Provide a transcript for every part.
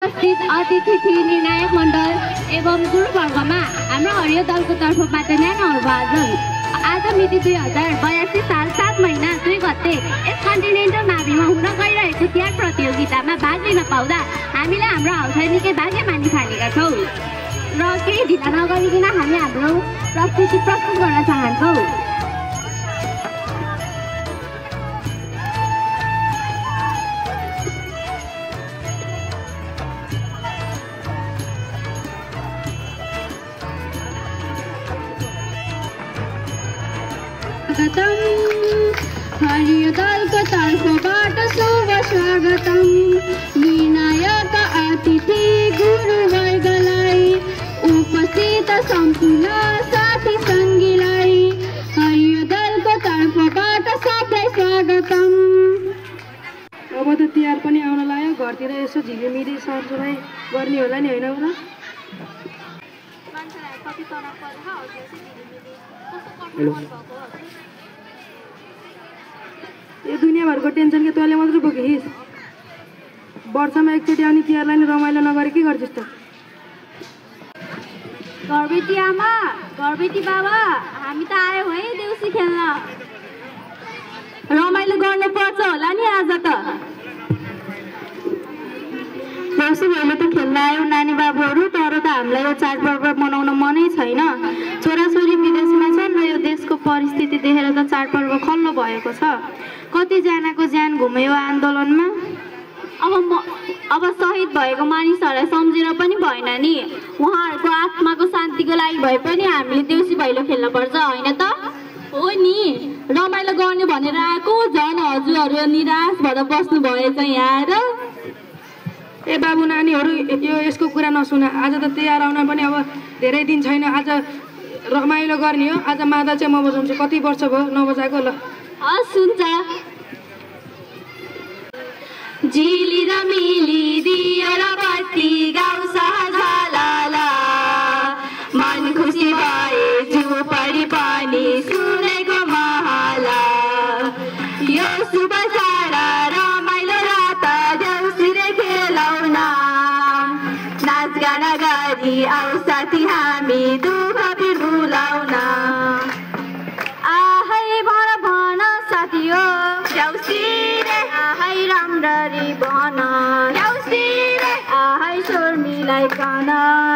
उपस्थित अतिथि निर्णायक मण्डल एवं गुरुवर्गमा हाम्रो हरियो दलको तर्फबाट न्यानो अभिवादन। आज मिति 2082 साल 7 महिना 2 गते यस कन्टिनेन्टल माविमा हुन गइरहेको तिहार प्रतियोगितामा भाग लिन पाउँदा हामीले हाम्रो हौसला निकै भाग्यमानी ठानेका छौँ र केही ढिला नगरिकन हामी हाम्रो प्रस्तुति प्रस्तुत गर्न चाहन्छौँ। हरियो दलको तर्फबाट शुभ स्वागतम। निर्णायक अतिथि गुरुवर्गलाई उपस्थित सम्पूर्ण साथी सङ्गीलाई हरियो दलको तर्फबाट सबलाई स्वागतम। अब त तिहार पनि आउन लाग्यो, घरतिर यसो झिलिमिली सरसफाइ गर्ने होला नि, होइन र? हेलो, यो दुनियाँभरको टेन्सन के तैँले मात्रै बोकिस्? वर्षमा एकचोटि आउने तिहारलाई नि रमाइलो नगरे के गर्छस् त? घरबेटी आमा, घरबेटी बाबा, हामी त आयो है देउसी खेल्न। रमाइलो गर्नुपर्छ होला नि आज त। देउसी भैलो त खेल्न आयो नानी बाबुहरू, तर त हामीलाई यो चाडपर्व मनाउन मनै छैन। छोराछोरी विदेशमा छन् र यो देशको परिस्थिति देखेर त चाडपर्व खल्लो भएको छ। कतिजनाको ज्यान घुम्यो आन्दोलनमा। अब शहीद भएको मानिसहरूलाई सम्झेर पनि भएन नि, उहाँहरूको आत्माको शान्तिको लागि भए पनि हामीले देउसी भैलो खेल्नुपर्छ, होइन त? हो नि, रमाइलो गर्ने भनेर आएको झन् हजुरहरू निराश भएर बस्नु भएछ यहाँ आएर। ए बाबु नानीहरू, यो यसको कुरा नसुन। आज त तिहार आउन पनि अब धेरै दिन छैन। आज रमाइलो गर्ने हो। आज मादल चाहिँ म बजाउँछु। कति वर्ष भयो नबजाएको? ल हस्, हुन्छ। झिली र मिली दियो र बत्ती गाउँ सहझाला, मन खुसी भए जिउ परि पनि सुनेको माला। यो शुभ चाड रमाइलो रात देउसीले खेलाउन, नाचगान गरी आऊ साथी हामी दुःख पिर भुलाउन। आहै भन साथी हो देउसी रे, आहै राम्ररी भन देउसी रे, आहै स्वर मिलाइकन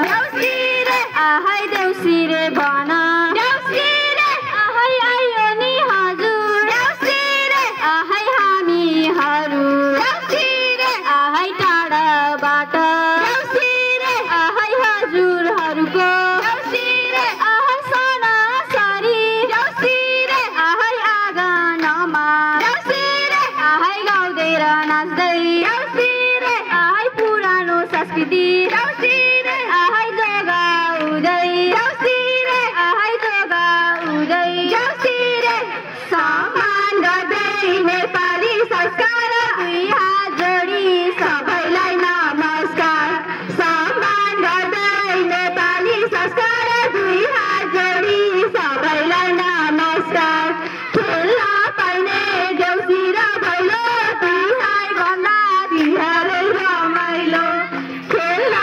देउसी रे, आहै देउसी रे भन देउसी रे, आहै आयो नि हजुर देउसी रे, आहै हामीहरू देउसी रे, आहै टाढाबाट देउसी रे, आहै हजुरहरूको देउसी रे, आहै सनासरी देउसी रे, आहै आँगनमा देउसी रे, आहै गाउँदै र नाच्दै देउसी रे, आहै पुरानो संस्कृति देउसी रे, आहै जोगाउँदै देउसी रे, आहै जोगाउँदै देउसी रे। सम्मान गर्दै नेपाली संस्कार दुई हात जोडी सबैलाई नमस्कार। सम्मान गर्दै नेपाली संस्कार दुई हात जोडी सबैलाई नमस्कार। खेल्न पाइने देउसी र भैलो तिहार भन्दा तिहारै रमाइलो। खेल्न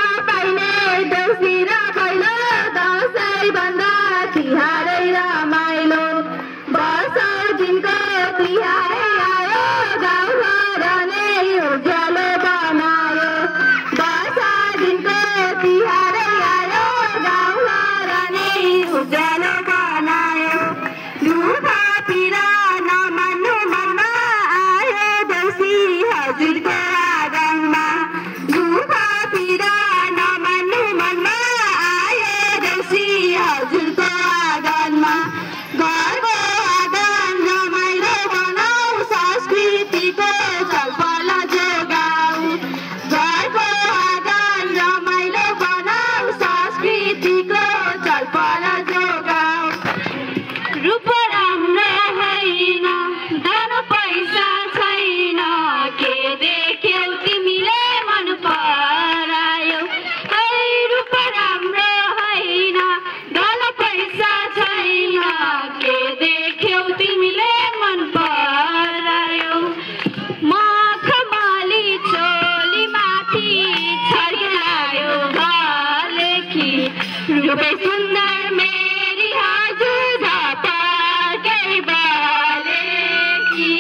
रूपे सुन्दर मेरी हजुर झपकै बलेकी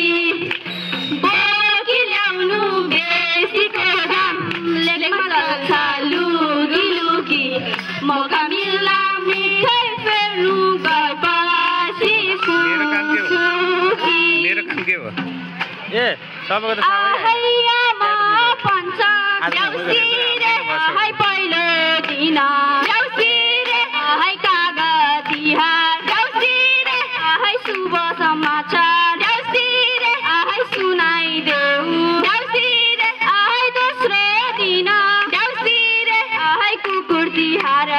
बोकी ल्याउनु बेसीको दामले चल्छ लुगी लुगी मौका मिल्ला मिठाई फेर्नु गएपछि सुखी मेरो काम के हो ए सबैको त आमा भन्छ देउसी रे हाय पहिलो दिन देउसी रे हाय कागज तिहार देउसी रे हाय शुभ समाचार देउसी रे हाय सुनाइदेऊ देउसी रे हाय दोस्रो दिन देउसी रे हाय कुकुर तिहार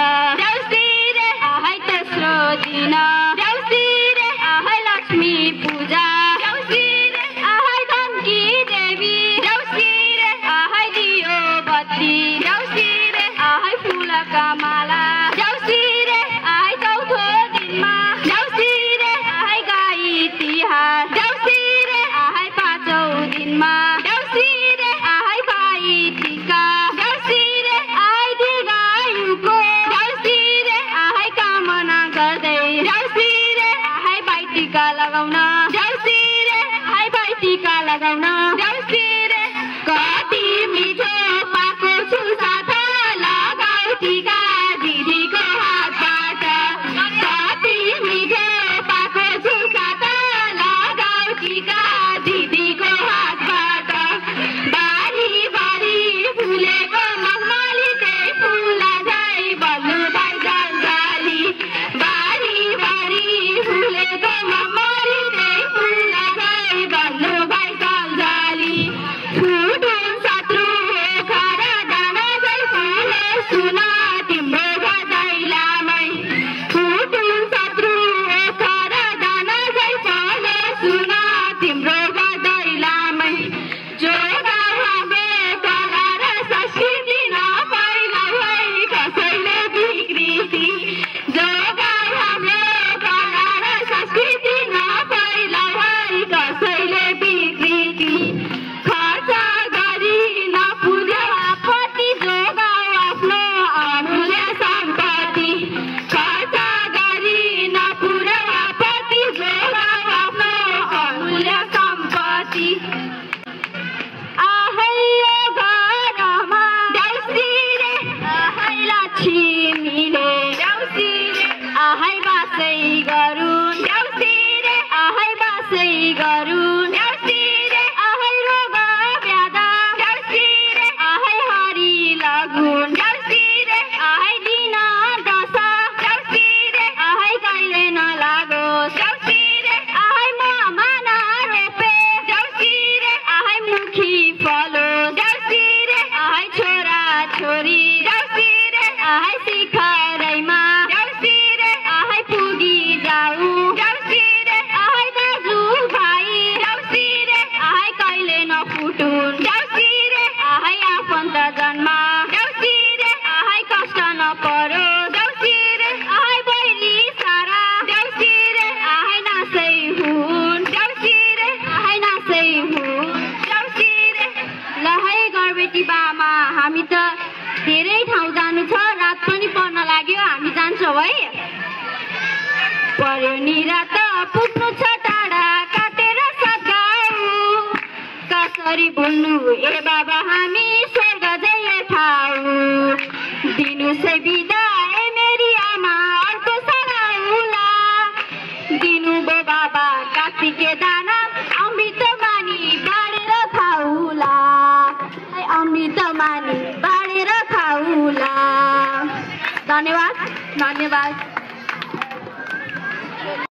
देउसी रे हाय तेस्रो दिन देउसी रे हाय लक्ष्मी पूजा देउसी रे हाय धनकी देवी देउसी रे हाय दियो बत्ती देउसी रे हाय फुलका माला देउसी रे हाय चौथो दिनमा देउसी रे हाय गाई तिहार देउसी रे हाय पाँचौँ दिनमा देउसी रे हाय भाइ टिका देउसी रे हाय दीर्घायुको देउसी रे हाय कामना गर्दै देउसी रे हाय भाइ टिका लगाउन देउसी रे हाय भाइ टिका लगाउन देउसी रे कति मिठो पाएको छु साथा लगाऊ टिका दिदीको हातबाट कति मिठो पाएको छु साथा लगाऊ टिका दिदीको हातबाट बारी बारी फुलेको मखमली त्यही फुला झै बल्नु भाइ जलजाली बारी बारी फुलेको मखमली त्यही फुला झै बल्नु भाइ जलजाली फुटुन शत्रु खर दाना झै फुले सुना तिम्रो गदैलामै फुटुन शत्रु खर दाना झै फुले सुना तिम्रो गदैलामै जो गाउँ हाम्रो कला र संस्कृति नफैलाऊ है कसैले विकृति जो गाउँ हाम्रो कला र संस्कृति नफैलाऊ है कसैले विकृति खर्च गरी नपुर्याऊ आपत्ति जोगाऊ आफ्नो अमूल्य सम्पत्ति खर्च गरी नपुर्याऊ आपत्ति जोगाऊ आफ्नो अमूल्य सम्पत्ति आहै यो घरमा देउसी रे आहै लक्ष्मीले देउसी रे आहै बासै गरून् देउसी रे आहै बासै गरून् देउसी रे आहै रोग व्याध देउसी रे आहै हरि लगुन् देउसी रे आहै दिन दशा देउसी रे आहै कहिले नलागोस् देउसी रे आहै ममा नरोपे देउसी रे आहै मुखी फलोस् देउसी रे आहै छोरा छोरी देउसी रे आहै शिखरैमा देउसी रे आहै पुगी जाऊ देउसी रे आहै दाजु भाइ देउसी रे आहै कहिले नफुटुन् देउसी रे आहै आफन्त जन्मा देउसी रे आहै कष्ट नपरो देउसी रे आहै बैरी सारा देउसी रे आहै नासै हुन् देउसी रे आहै नासै हुन् देउसी रे ल है गर्भवती बामा हामी त धेरै ठाउँ जानु छ रात पनि पर्न लाग्यो हामी जान्छौँ है पर्यो नि रात पुग्नु छ टाढा काटेर सघाउ कसरी बोल्नु ए बाबा हामी स्वर्ग जय ठाउँ दिनु सै बिदा ए मेरी आमा अर्को सराउला दिनु बो बाबा कात्तिके दाना अमृत मानी बाँडेर खाउला अमृत मानी बाँडेर खाउला धन्यवाद धन्यवाद